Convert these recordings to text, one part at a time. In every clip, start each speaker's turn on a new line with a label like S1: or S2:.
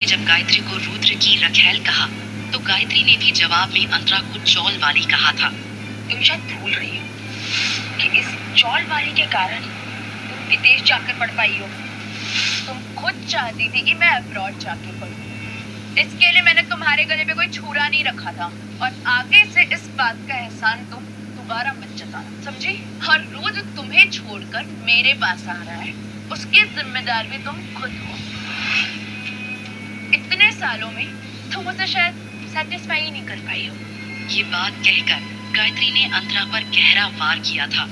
S1: जब गायत्री को रुद्र की रखैल कहा तो गायत्री ने भी जवाब में अंतरा को चौल वाली कहा था।
S2: तुम शायद भूल रही हो कि इस चौल वाली के कारण तुम विदेश जाकर पढ़ पाई हो। तुम खुद चाहती थी कि मैं अब्रॉड जाके पढ़ूं। इसके लिए मैंने तुम्हारे गले पे कोई छुरा नहीं रखा था और आगे से इस बात का एहसान तुम दोबारा मत जताना, समझी? और रोज तुम्हें छोड़कर मेरे पास आ रहा है, उसकी जिम्मेदार भी तुम खुद हो। इतने सालों में तुम उसे शायद सेटिस्फाई ही नहीं कर पाई हो।
S1: ये बात कहकर गायत्री ने अंतरा पर गहरा वार किया था,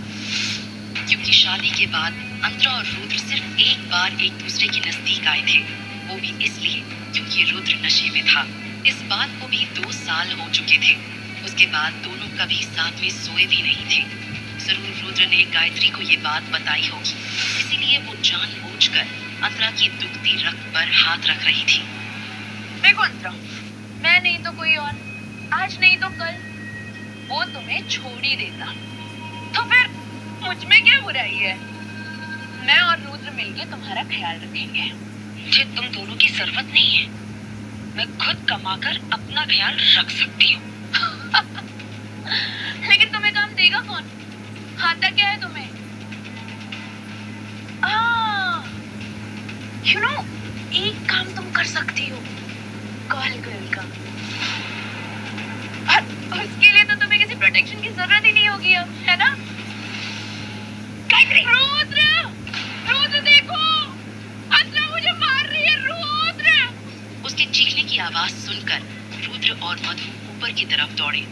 S1: क्योंकि शादी के बाद अंतरा और रुद्र सिर्फ एक बार एक दूसरे के नजदीक आए थे, वो भी इसलिए क्योंकि रुद्र नशे में था। इस बात को भी 2 साल हो चुके थे। उसके बाद दोनों कभी साथ में सोए भी नहीं थे। जरूर रुद्र ने गायत्री को ये बात बताई होगी, इसीलिए वो जानबूझकर अंतरा की दुखती रग पर हाथ रख रही थी।
S2: देखो अंतरा, मैं नहीं तो कोई और, आज नहीं तो कल वो तुम्हें छोड़ ही देता, तो फिर मुझ में क्या बुराई है? मैं और रुद्र मिलके तुम्हारा ख्याल रखेंगे। मुझे तुम दोनों की जरूरत नहीं है, मैं खुद कमाकर अपना ख्याल रख सकती हूँ। लेकिन तुम्हें काम देगा कौन? आता क्या है तुम्हें? यू नो, एक काम तुम कर सकती हो, कॉल गर्ल का। और उसके लिए तो तुम्हें किसी प्रोटेक्शन की जरूरत ही नहीं होगी अब, है ना? रुद्र, रुद्र देखो, अंतरा मुझे मार रही है, रुद्र!
S1: उसके चीखने की आवाज सुनकर रुद्र और मधु ऊपर की तरफ दौड़े।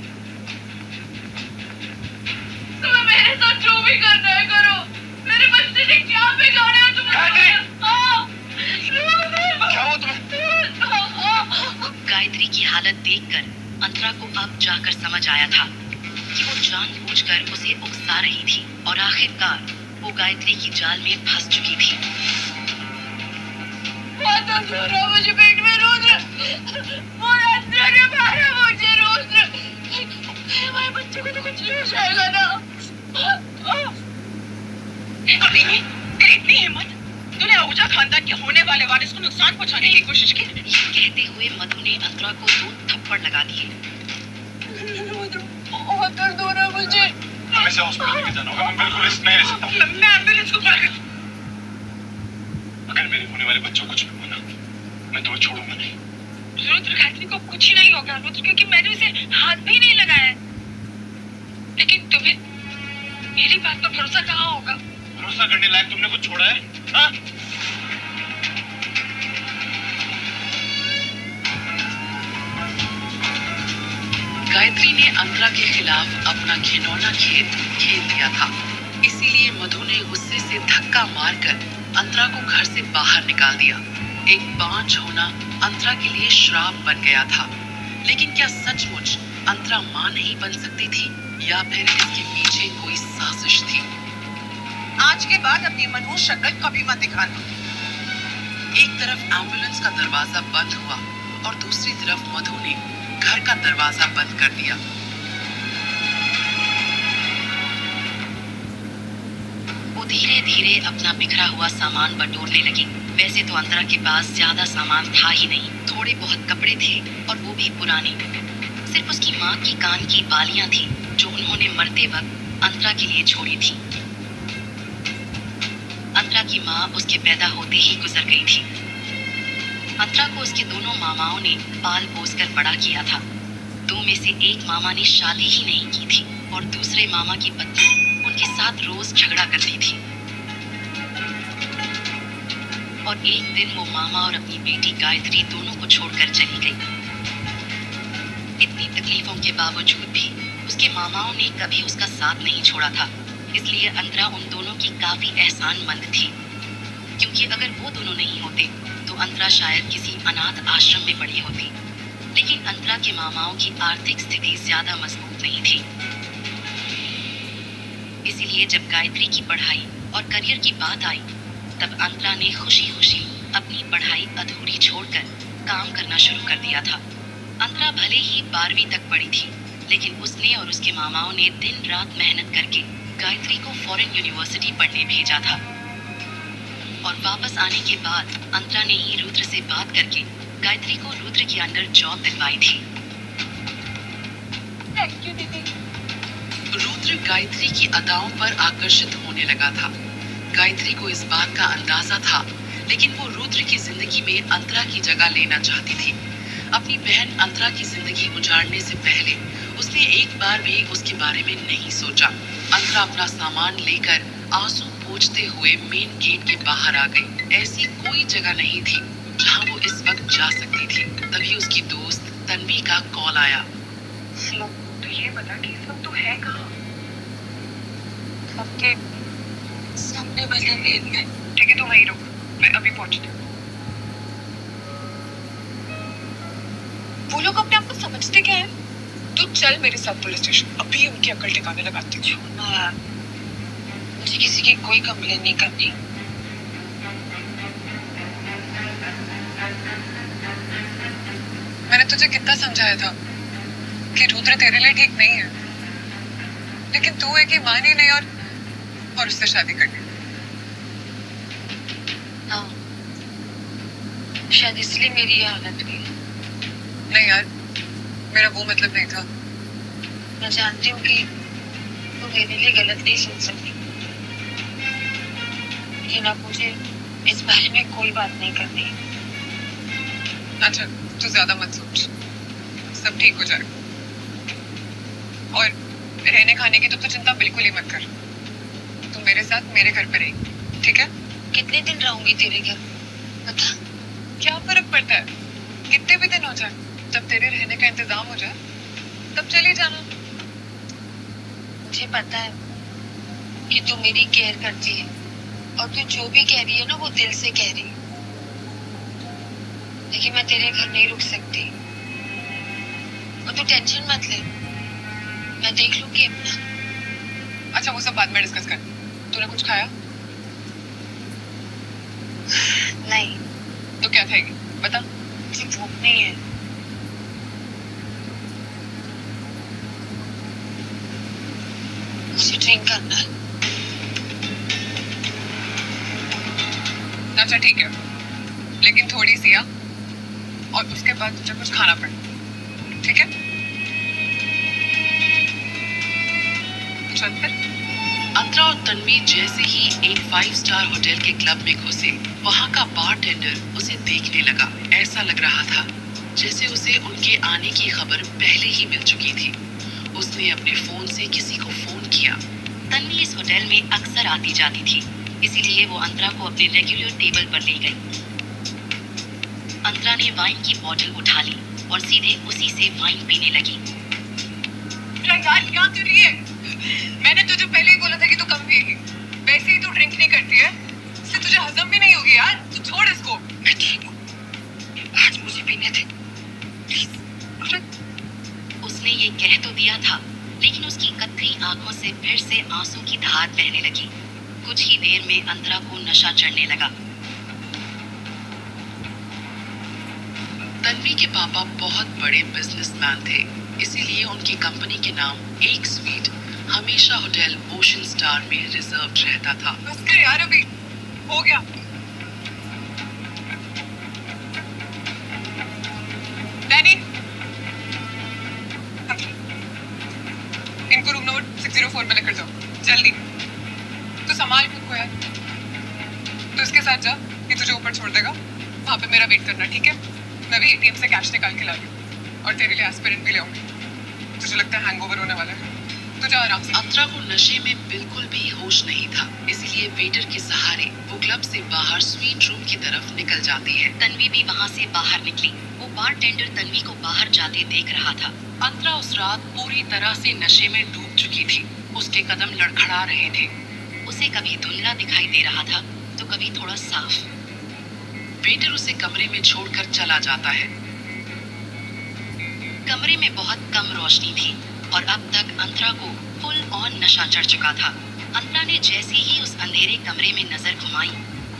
S2: तुम्हें मेरे साथ जो भी करना है करो, मेरे बच्चे ने क्या बिगाड़ा है तुम्हें?
S3: क्या हुआ तुम्हें?
S1: गायत्री की हालत देखकर अंतरा को अब जाकर समझ आया था कि वो जानबूझकर उसे उकसा रही थी और आखिरकार वो गायत्री की जाल में फंस चुकी थी।
S2: मुझे पेट में, रुद्र! मारा मुझे, रुद्र! हमारे बच्चे को तो कुछ नहीं हो जाएगा ना?
S1: तेरी इतनी हिम्मत, तूने आहूजा खानदान के होने वाले वारिस को नुकसान पहुंचाने की कोशिश की। ये कहते हुए मधु ने अंतरा को 2 थप्पड़ लगा दिए।
S2: बहुत दर्द हो रहा है मुझे।
S3: हमें इसे हॉस्पिटल लेके जाना होगा, मैं बिल्कुल रिस्क नहीं ले सकता।
S2: मैं एम्बुलेंस को कॉल कर।
S3: अगर मेरे होने वाले बच्चों को कुछ भी हुआ ना, मैं तुम्हें छोड़ूंगा नहीं।
S2: रुद्र, गायत्री को कुछ ही नहीं होगा रुद्र, क्योंकि मैंने उसे हाथ भी नहीं लगाया है। लेकिन तुम्हें मेरी बात पर भरोसा कहाँ होगा?
S3: भरोसा करने लायक तुमने कुछ छोड़ा है? हाँ?
S1: गायत्री ने अंतरा के खिलाफ अपना घिनौना खेल खेल दिया था, इसीलिए मधु ने गुस्से से धक्का मारकर अंतरा को घर से बाहर निकाल दिया। एक बांझ होना अंतरा के लिए श्राप बन गया था। लेकिन क्या सचमुच अंतरा मां नहीं बन सकती थी, या फिर इसके पीछे कोई साजिश थी?
S4: आज के बाद अपनी मनहूस शक्ल कभी मत दिखाना।
S1: एक तरफ एम्बुलेंस का दरवाजा बंद हुआ और दूसरी तरफ मधु ने घर का दरवाजा बंद कर दिया। वो धीरे धीरे अपना बिखरा हुआ सामान बटोरने लगी। वैसे तो अंतरा के पास ज्यादा सामान था ही नहीं, थोड़े बहुत कपड़े थे और वो भी पुराने। सिर्फ उसकी माँ की कान की बालियां थी जो उन्होंने मरते वक्त अंतरा के लिए छोड़ी थी। अंतरा की माँ उसके पैदा होते ही गुजर गई थी। अंतरा को उसके दोनों मामाओं ने पाल पोस कर बड़ा किया था। 2 में से एक मामा ने शादी ही नहीं की थी और दूसरे मामा की पत्नी उनके साथ रोज झगड़ा करती थी। और एक दिन वो मामा और अपनी बेटी गायत्री दोनों को छोड़कर चली गई। इतनी तकलीफों के बावजूद भी उसके मामाओं ने कभी उसका साथ नहीं छोड़ा था, इसलिए अंतरा उन दोनों की काफी एहसानमंद थी। क्योंकि अगर वो दोनों नहीं होते तो अंतरा शायद किसी अनाथ आश्रम में पड़ी होती। लेकिन अंतरा के मामाओं की आर्थिक स्थिति ज्यादा मजबूत नहीं थी, इसीलिए जब गायत्री की पढ़ाई और करियर की बात आई तब अंतरा ने खुशी खुशी अपनी पढ़ाई अधूरी छोड़कर काम करना शुरू कर दिया था। अंतरा भले ही 12वीं तक पढ़ी थी, लेकिन उसने और उसके मामाओं ने दिन रात मेहनत करके गायत्री को फॉरेन यूनिवर्सिटी पढ़ने भेजा था। और वापस आने के बाद अंतरा ने ही रुद्र से बात करके गायत्री को रुद्र के अंडर जॉब दिलवाई थी।
S2: थैंक यू दीदी।
S5: रुद्र गायत्री की अदाओं पर आकर्षित होने लगा था। गायत्री को इस बात का अंदाजा था, लेकिन वो रुद्र की जिंदगी में अंतरा की जगह लेना चाहती थी। अपनी बहन अंतरा की जिंदगी उजाड़ने से पहले उसने एक बार भी उसके बारे में नहीं सोचा। अंतरा अपना सामान लेकर आंसू पोंछते हुए मेन गेट के बाहर आ गई। ऐसी कोई जगह नहीं थी जहां वो इस वक्त जा सकती थी। तभी उसकी दोस्त तन्वी का कॉल आया।
S2: हेलो, तो ये बता कि इस वक्त तू है कहाँ? सबके सामने वाले लेन में। ठीक है, तू वहीं रुक, मैं अभी पहुंचती हूँ। वो लोग अपने आप को समझते क्या है? तू चल मेरे साथ पुलिस स्टेशन, अभी उनकी अकल ठिकाने लगाती हूँ। मुझे किसी की कोई कंप्लेन नहीं करनी। मैंने तुझे कितना समझाया था कि रुद्र तेरे लिए ठीक नहीं है, लेकिन तू है कि मानी नहीं और उससे शादी करनी। हाँ, शायद इसलिए मेरी ये हालत हुई। नहीं यार, मेरा वो मतलब नहीं था। मैं जानती हूँ कि तू मेरे लिए गलत नहीं सोच सकती, लेकिन अब मुझे इस बारे में कोई बात नहीं करनी। अच्छा, तू ज्यादा मत सोच, सब ठीक हो जाएगा। और रहने खाने की तो चिंता बिल्कुल ही मत कर। तू मेरे साथ मेरे घर पे रही, ठीक है? कितने दिन रहूंगी तेरे घर बता? क्या फर्क पड़ता है, कितने भी दिन हो जाए, जब तेरे रहने का इंतजाम हो जाए तब चली जाना। मुझे पता है कि तू मेरी केयर करती है, और तू जो भी कह रही है ना वो दिल से कह रही है, लेकिन मैं तेरे घर नहीं रुक सकती। और तू टेंशन मत ले, मैं देख लूंगी अपना। अच्छा, वो सब बाद में डिस्कस कर। तूने कुछ खाया? नहीं। तो क्या खाएगी बता? मुझे भूख नहीं है। मुझे ड्रिंक करना है। अच्छा ठीक है, लेकिन थोड़ी सी आ, और उसके बाद तुझे कुछ खाना पड़े, ठीक है? चल फिर।
S5: अंतरा और तन्वी जैसे ही एक 5 स्टार होटल के क्लब में घुसे, वहाँ का बारटेंडर उसे देखने लगा। ऐसा लग रहा था जैसे उसे उनके आने की खबर पहले ही मिल चुकी थी। उसने अपने फोन से किसी को फोन किया।
S1: तन्वी इस होटल में अक्सर आती जाती थी, इसीलिए वो अंतरा को अपने रेगुलर टेबल पर ले गई। अंतरा ने वाइन की बोतल उठा ली और सीधे उसी से वाइन पीने लगी।
S2: यार क्या कर रही है? मैंने तुझे पहले ही बोला था कि तू कम पिएगी। वैसे ही तू ड्रिंक नहीं करती है, इससे तुझे हजम भी नहीं होगी यार। तू छोड़ इसको। मैं ठीक हूँ, आज मुझे पीने थे।
S1: उसने ये कह तो दिया था, लेकिन उसकी कत्थई आंखों से फिर से आंसू की धार बहने लगी। कुछ ही देर में अंतरा को नशा चढ़ने लगा।
S5: तन्वी के पापा बहुत बड़े बिजनेसमैन थे, इसीलिए उनकी कंपनी के नाम एक स्वीट हमेशा होटल ओशन स्टार में रिजर्व रहता था।
S2: बस कर यार, अभी हो गया। डैनी, इनको रूम नंबर 604 में लेकर जाओ, जल्दी। तो संभाल खुद को यार। तो इसके साथ जा, ये तुझे ऊपर छोड़ देगा। वहाँ पे मेरा वेट करना, ठीक है? मैं भी एटीएम से कैश निकाल के ला रही हूँ, और तेरे लिए एस्पिरिन भी ले आऊंगी। तुझे लगता है हैंगओवर होने वाला है? तो जा आराम से।
S5: अंतरा को नशे में बिल्कुल भी होश नहीं था, इसलिए वेटर के सहारे वो क्लब से बाहर स्वीट रूम की तरफ निकल जाती है।
S1: तन्वी भी वहाँ से बाहर निकली। वो बारटेंडर तन्वी को बाहर जाते देख रहा था।
S5: अंतरा उस रात पूरी तरह से नशे में डूब चुकी थी। उसके कदम लड़खड़ा रहे थे।
S1: उसे कभी धुंधला दिखाई दे रहा था तो कभी थोड़ा साफ।
S5: वेटर उसे कमरे में छोड़कर चला जाता है।
S1: कमरे में बहुत कम रोशनी थी और अब तक अंतरा को फुल ऑन नशा चढ़ चुका था। अंतरा ने जैसे ही उस अंधेरे कमरे में नजर घुमाई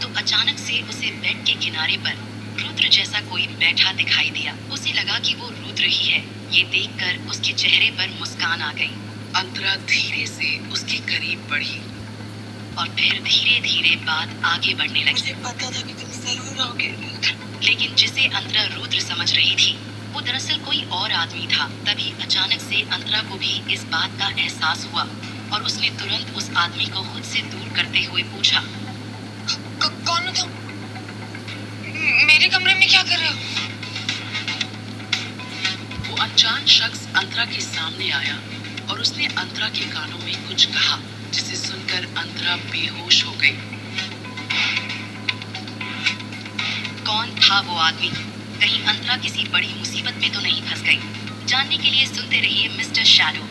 S1: तो अचानक से उसे बेड के किनारे पर रुद्र जैसा कोई बैठा दिखाई दिया। उसे लगा कि वो रुद्र ही है। ये देखकर उसके चेहरे पर मुस्कान आ गई।
S5: अंतरा धीरे से उसके करीब बढ़ी
S1: और फिर धीरे धीरे बात आगे बढ़ने लगी।
S2: मुझे पता था कि तुम जरूर आओगे।
S1: लेकिन जिसे अंतरा रुद्र समझ रही थी वो दरअसल कोई और आदमी था। तभी अचानक से अंतरा को भी इस बात का एहसास हुआ और उसने तुरंत उस आदमी को खुद से दूर करते हुए पूछा,
S4: कौन हो तुम? मेरे कमरे में क्या कर रहे हो?
S5: वो अनजान शख्स अंतरा के सामने आया और उसने अंतरा के कानों में कुछ कहा, जिसे सुनकर अंतरा बेहोश हो गई।
S1: कौन था वो आदमी? कहीं अंतरा किसी बड़ी मुसीबत में तो नहीं फंस गई? जानने के लिए सुनते रहिए मिस्टर शैडो।